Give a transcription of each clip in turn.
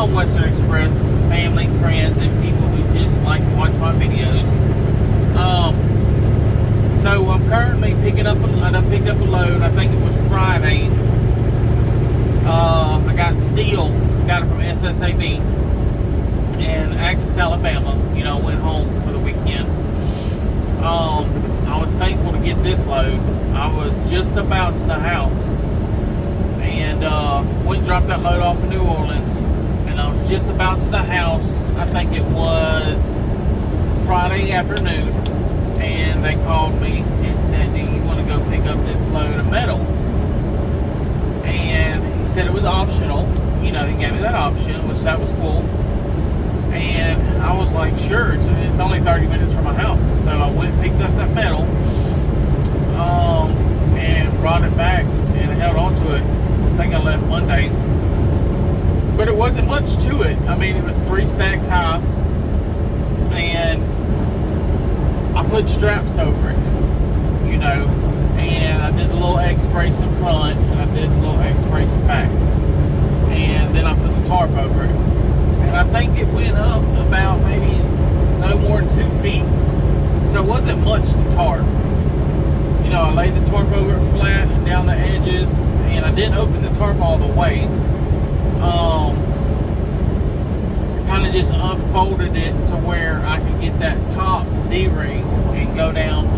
on Western Express, family, friends, and people who just like to watch my videos. So I'm currently picking up. I picked up a load. I think it was Friday. I got steel. Got it from SSAB in Axis, Alabama. You know, went home for the weekend. I was thankful to get this load. I was just about to the house and went and dropped that load off in New Orleans. And I was just about to the house. I think it was Friday afternoon. And they called me and said, do you want to go pick up this load of metal? And he said it was optional. You know, he gave me that option, which that was cool. And I was like, sure, it's only 30 minutes from my house. So I went and picked up that metal and brought it back and held on to it. I think I left Monday. But it wasn't much to it. I mean, it was 3 stacks high. And I put straps over it, you know, and I did a little X-brace in front, and I did a little X-brace in back, and then I put the tarp over it, and I think it went up about maybe no more than 2 feet, so it wasn't much to tarp. You know, I laid the tarp over it flat and down the edges, and I didn't open the tarp all the way. Kind of just unfolded it to where I could get that top D-ring and go down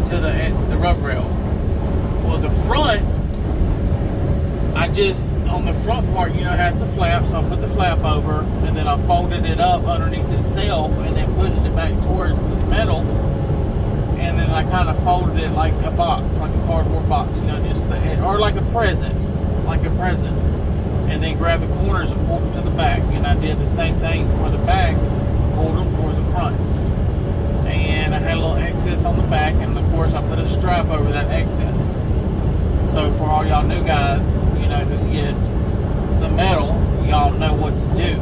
to the rub rail. Well, the front, on the front part, you know, it has the flap, so I put the flap over, and then I folded it up underneath itself, and then pushed it back towards the metal, and then I kind of folded it like a box, like a cardboard box, you know, or like a present, and then grabbed the corners and pulled them to the back, and I did the same thing for the back, pulled them towards the front, and I had a little excess on the back, and of course I put a strap over that excess. So for all y'all new guys, you know, who get some metal, y'all know what to do.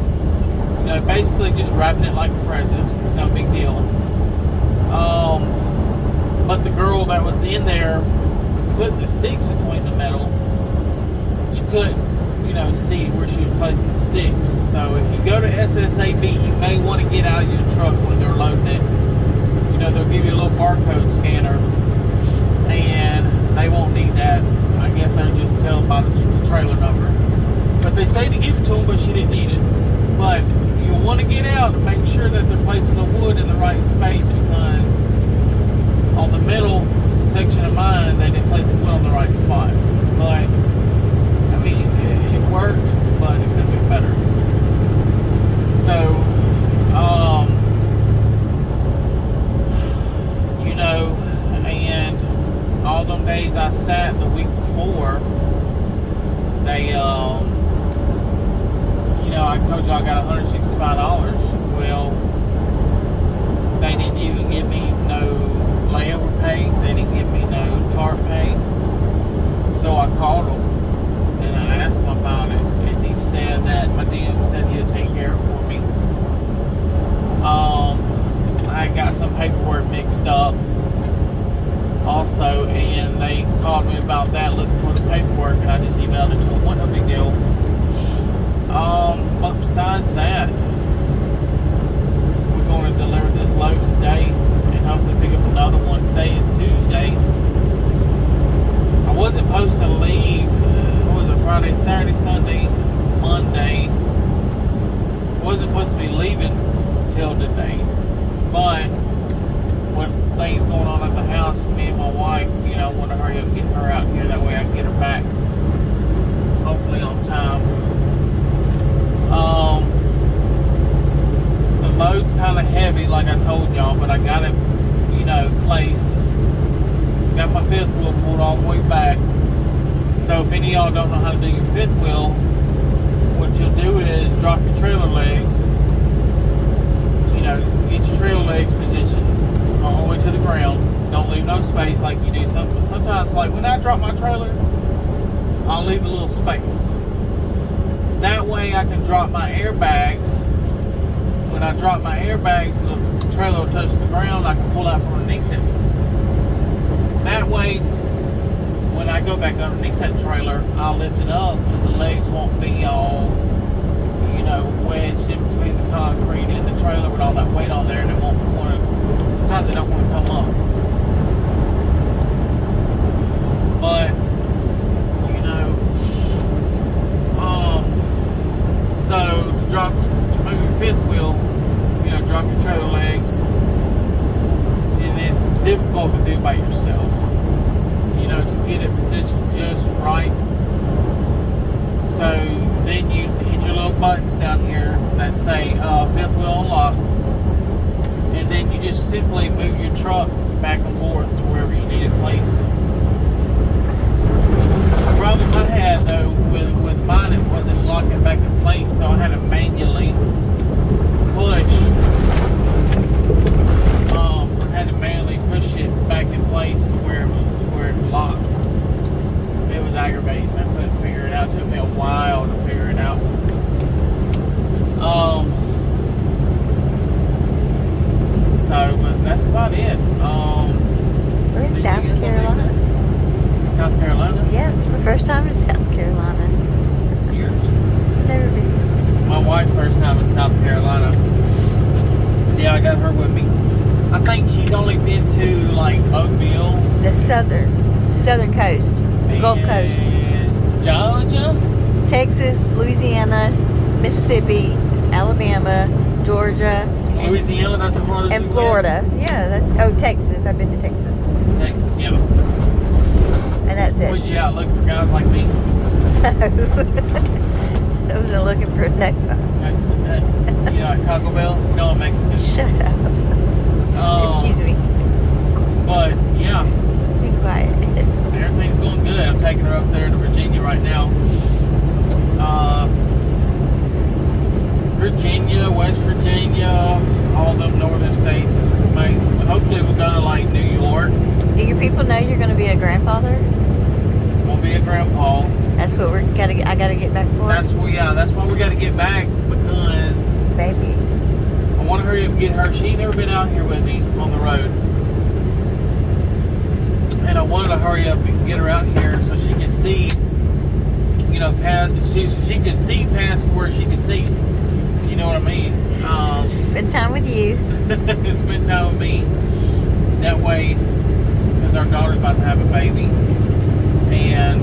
You know, basically just wrapping it like a present. It's no big deal. But the girl that was in there putting the sticks between the metal, she couldn't, you know, see where she was placing the sticks. So if you go to SSAB, you may want to get out of your truck when they're loading it. You know, they'll give you a little barcode scanner, and they won't need that. I guess they'll just tell by the trailer number. But they say to give it to them, but she didn't need it. But you want to get out and make sure that they're placing the wood in the right space, because on the middle section of mine, they didn't place the wood on the right spot. But I mean, it worked, but it could have been better. So, you know, and all them days I sat the week before, they, you know, I told you I got $165. Well, they didn't even give me no layover pay. They didn't give me no tarp pay. So I called them and I asked him about it, and he said that my DM said he'd take care of it for me. I got some paperwork mixed up also, and they called me about that, looking for the paperwork, and I just emailed it to them. Wasn't no big deal. But besides that, we're going to deliver this load today and hopefully pick up another one. Today is Tuesday. I wasn't supposed to leave, Friday, Saturday, Sunday, Monday. I wasn't supposed to be leaving till today, but with things going on at the house, me and my wife, you know, want to hurry up getting her out here, that way I can get her back hopefully on time. The load's kind of heavy, like I told y'all, but I got it, you know, placed. Got my fifth wheel pulled all the way back. So if any of y'all don't know how to do your fifth wheel, what you'll do is drop your trailer legs. You know, get your trailer legs positioned all the way to the ground. Don't leave no space like you do. Sometimes, like when I drop my trailer, I'll leave a little space. That way I can drop my airbags. When I drop my airbags, the trailer will touch the ground. I can pull out from underneath it. That way, when I go back underneath that trailer, I'll lift it up and the legs won't be all, you know, wet fifth wheel, drop your trailer legs, and it's difficult to do by yourself. To get it positioned just right. So then you hit your little buttons down here that say fifth wheel unlock, and then you just simply move your truck back and forth to wherever you need it placed. The problem I had though with mine, it wasn't locking back in place, so I had to manually push it back in place to where it locked. It was aggravating. I couldn't figure it out. It took me a while to figure it out. But that's about it. We're in South Carolina. South Carolina? Yeah, it's my first time in South Carolina. Yours? Never been. My wife's first time in South Carolina. Yeah, I got her with me. I think she's only been to like Mobile. The southern coast, the Gulf Coast. Georgia? Texas, Louisiana, Mississippi, Alabama, Georgia. Louisiana, that's the farthest. And Florida. Yeah, Texas. I've been to Texas. Texas, yeah. And that's it. Was you out looking for guys like me? I was looking for a neck phone. Like Taco Bell? No, I'm Mexican. Shut up. Excuse me. But, yeah. Be quiet. Everything's going good. I'm taking her up there to Virginia right now. Virginia, West Virginia, all them northern states. Hopefully we'll go to like New York. Do your people know you're going to be a grandfather? We'll be a grandpa. That's what I gotta get back for. That's why we got to get back, because baby, I want to hurry up and get her. She ain't never been out here with me on the road, and I wanted to hurry up and get her out here so she can see, past. She can see past where she can see. You know what I mean? Spend time with you. Spend time with me. That way, because our daughter's about to have a baby, and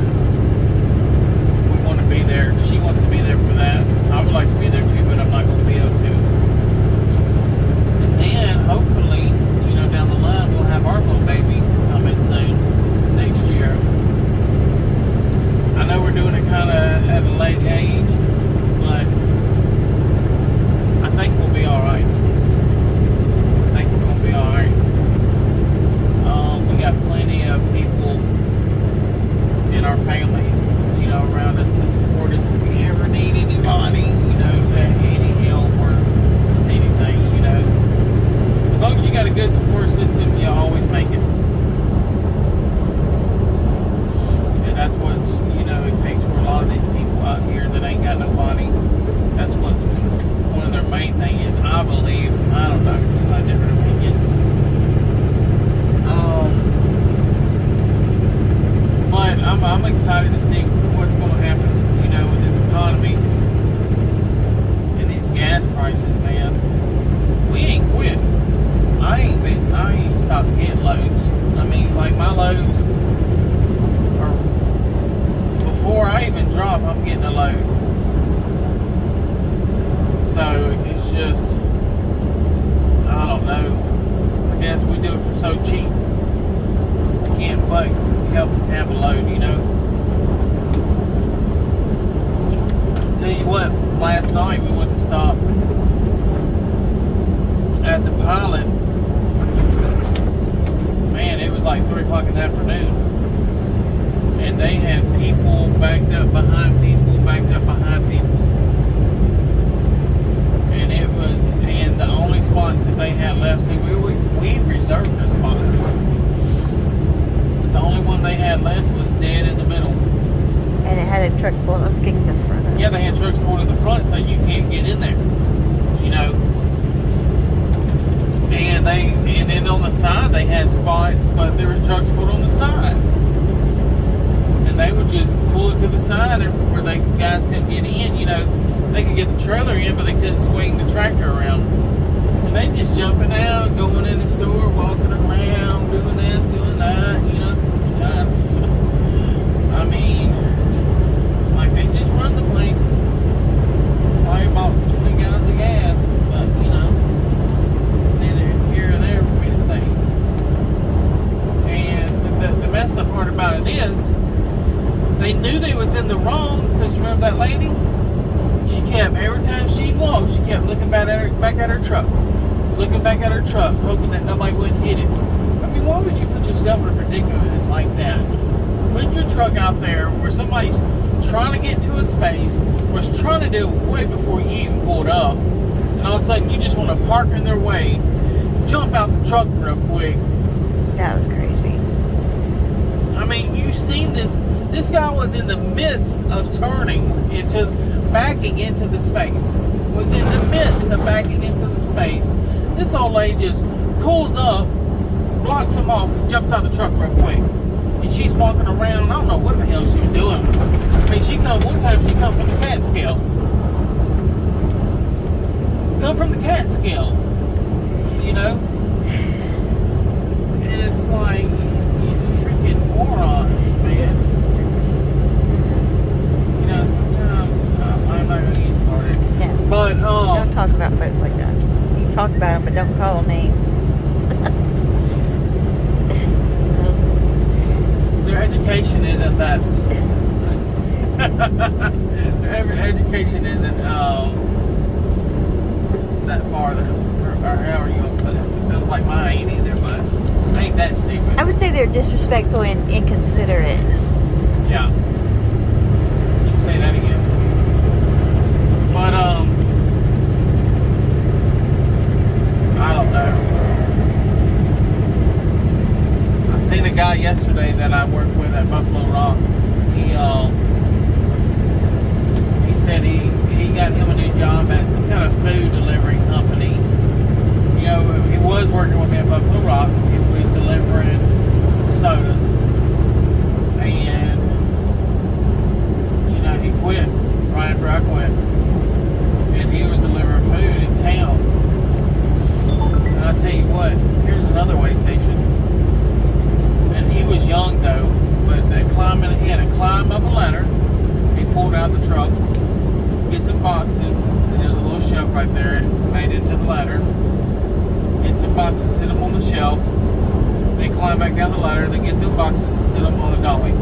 we want to be there. She wants to be there for that. I would like to be there too, but I'm not going to be able to. And then, hopefully, down the line, we'll have our little baby coming soon, next year. I know we're doing it kind of at a late age, but I think we'll be alright. I think we're going to be alright. We got plenty of people in our family, around us to support us if we ever need anybody, any help or just anything, As long as you got a good support system, you always make it. And that's what, it takes for a lot of these people out here that ain't got nobody. That's what one of their main thing is, I believe. I don't know, I have different opinions. But I'm excited to see what's going to happen, with this economy and these gas prices, man. We ain't quit. I ain't stopped getting loads. I mean, like my loads are, before I even drop, I'm getting a load. So it's just, I don't know. I guess we do it for so cheap. We can't but help have a load, Tell you what, last night we went to stop at the Pilot. Man, it was like 3 o'clock in the afternoon. And they had people backed up behind people, backed up behind people. And the only spots that they had left, see, we reserved a spot. But the only one they had left was dead in the middle. And it had a truck blocking the front of it. Yeah, they had trucks pulled in the front, so you can't get in there. And then on the side they had spots, but there was trucks pulled on the side. And they would just pull it to the side where guys couldn't get in, They could get the trailer in, but they couldn't swing the tractor around. And they just jumping out, going in the store, walking around, doing this, doing that, I mean, like they just run the place. Probably about 20 gallons of gas. kept, every time she'd walk, she kept looking back at her truck. Looking back at her truck, hoping that nobody wouldn't hit it. I mean, why would you put yourself in a predicament like that? Put your truck out there where somebody's trying to get to a space, was trying to do it way before you even pulled up, and all of a sudden you just want to park in their way, jump out the truck real quick. That was crazy. I mean, you've seen this. This guy was in the midst of backing into the space. Was in the midst of backing into the space. This old lady just pulls up, blocks him off, and jumps out the truck real quick. And she's walking around. I don't know what the hell she was doing. I mean, one time she come from the Catskill. Come from the Catskill. You know? And it's like, you freaking morons, man. You know, sometimes, I'm not going to get started. Yeah. But, don't talk about folks like that. You talk about them, but don't call them names. their education isn't that. Their education isn't that far, or however you want to put it. It sounds like mine ain't either, but it ain't that stupid. I would say they're disrespectful and inconsiderate. Yeah. You can say that again. But, I don't know. I seen a guy yesterday that I worked with at Buffalo Rock. He said he got him a new job at some kind of food delivery company. You know, he was working with me at Buffalo Rock. He was delivering sodas. And, you know, he quit right after I quit. And he was delivering food in town. And I'll tell you what, here's another way station. And he was young though, but he had to climb up a ladder. He pulled out the truck, get some boxes, and there's a little shelf right there made into the ladder. Get some boxes, sit them on the shelf, then climb back down the ladder, then get the boxes and sit them on the dolly.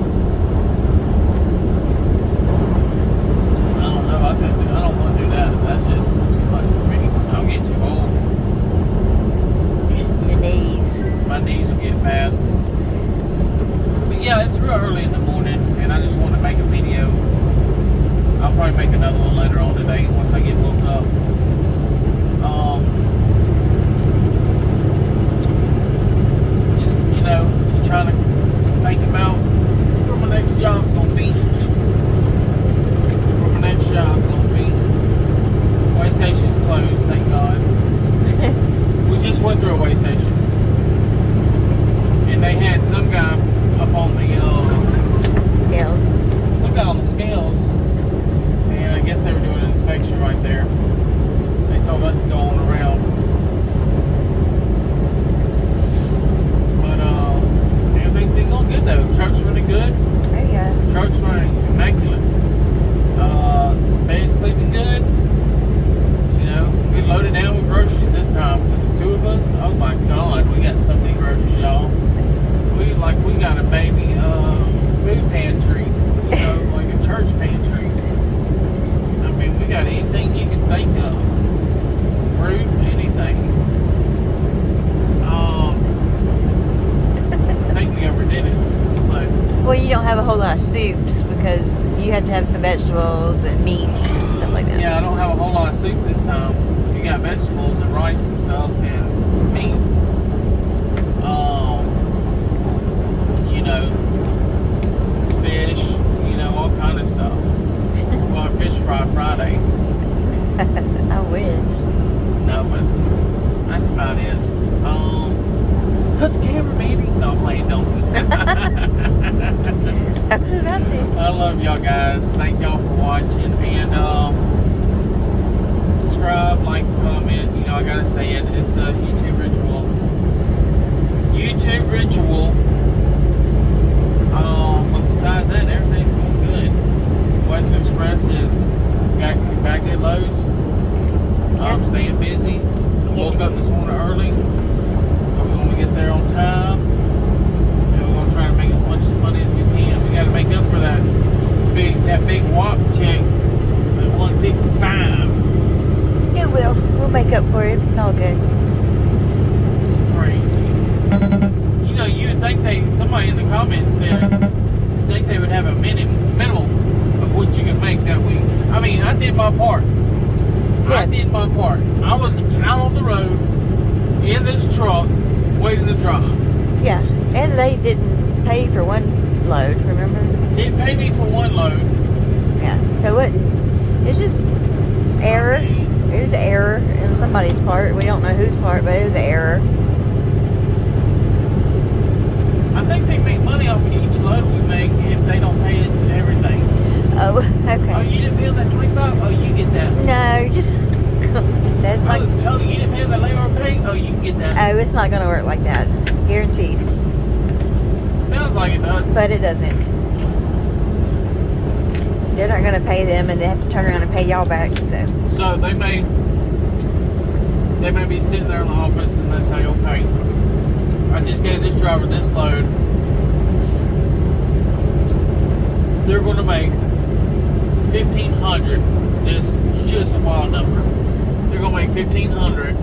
I don't know, I don't want to do that. That's just too much for me. I'll get too old. Your knees. My knees will get bad. But yeah, it's real early in the morning, and I just want to make a video. I'll probably make another one later on today once I get woke up. Just, you know, just trying to think about where my next job's going to be. Where my next job's going to be. Way station's closed, thank God. We just went through a way station. And they had some guy up on the Scales. some guy on the scales, and I guess they were doing an inspection right there. They told us to go on around, but everything's been going good though. Truck's running good. There you go. Truck's running immaculate. Bed sleeping good. You know, we loaded down with groceries this time because there's two of us. Oh my God, we got so many groceries, y'all. We got a baby food pantry, you know, like a church pantry. I mean, we got anything you can think of. Fruit, anything. I think we overdid it, but Well, you don't have a whole lot of soups because you have to have some vegetables and meats and stuff like that. yeah, I don't have a whole lot of soup this time. You got vegetables and rice and stuff and meat. You know, fish, you know, all kind of stuff. Well, fish fry Friday. I wish. No, but that's about it. Put the camera, baby. No, I'm playing, don't. I was about to. I love y'all guys. Thank y'all for watching. And subscribe, like, comment. You know, I gotta say it. It's the YouTube ritual. YouTube ritual. But besides that, everything's going good. Western Express is back at loads. I'm staying busy. I woke up this morning early, so we're going to get there on time. And we're going to try to make as much money as we can. We got to make up for that big WAP check, the 160 will. We'll make up for it. It's all good. It's crazy. You know, you would think somebody in the comments said, you'd think they would have a minimum of what you can make that week. I mean, I did my part. Yeah. I did my part. I was out on the road in this truck waiting to drive. Yeah. And they didn't pay for one load, remember? Didn't pay me for one load. Yeah. So what? It's just error. It was an error in somebody's part. We don't know whose part, but it was an error. I think they make money off of each load we make if they don't pay us everything. Oh, Oh, okay. you didn't pay them that 25? Oh, you get that. No, just that's like. Oh, you didn't pay them that layover pay? Oh, you can get that. Oh, it's not going to work like that. Guaranteed. Sounds like it does. But it doesn't. They're not going to pay them, and they have to turn around and pay y'all back. So they may be sitting there in the office and they say, okay, I just gave this driver this load. They're going to make $1,500. Just a wild number. They're going to make $1,500.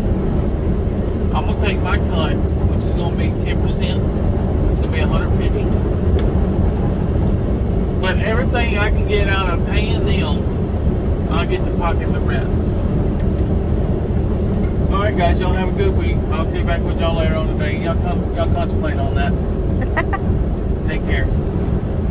I'm going to take my cut, which is going to be 10%. It's going to be $150. But everything I can get out of paying them, I get to pocket the rest. Alright guys, y'all have a good week. I'll get back with y'all later on today. Y'all contemplate on that. Take care.